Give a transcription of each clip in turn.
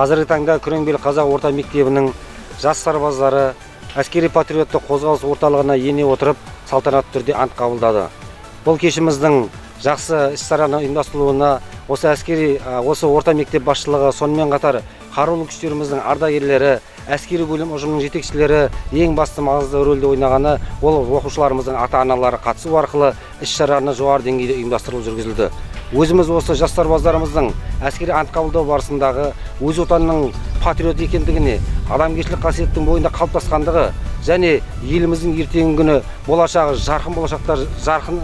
Қазіргі таңда Күреңбел қазақ орта мектебінің жас сарбаздары әскери патриоттық қозғалыс орталығына ене отырып, салтанатты түрде ант қабылдады. Бұл кешіміздің жақсы іс-шараны ұйымдастырылуына осы орта мектеп басшылығы, сонымен қатар қарулы күштеріміздің ардагерлері, әскери бөлім ұжымының жетекшілері ең басты маңызды рөлді ойнағаны, ол оқушыларымыздың ата-аналары қатысу арқылы іс-шараны жоғары деңгейде ұйымдастырылып жүргізілді. Өзіміз осы жас сарбаздарымыздың әскери ант қабылдау барысындағы өз отанының патриот екендігіне, адамгершілік қасиеттің бойында қалыптасқандығы және еліміздің ертеңгі күні болашағы жарқын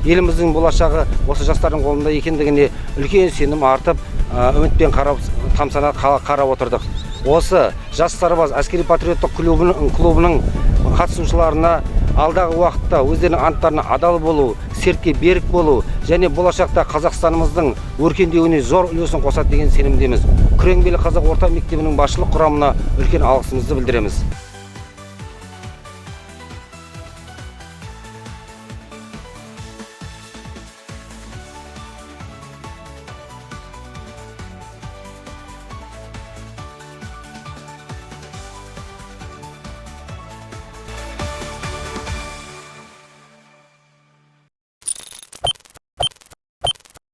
еліміздің болашағы осы жастардың қолында екендігіне үлкен сенім артып, үмітпен тамсана қарап отырдық. Осы жас сарбаз әскери патриоттық клубының қатысушыларына алдағы уақытта өздерінің анттарына адал болу, сертке берік болу және болашақта Қазақстанымыздың өркендеуіне зор үлесін қосады деген сенімдеміз. Күреңбел қазақ орта мектебінің басшылық құрамына үлкен алғысымызды білдіреміз.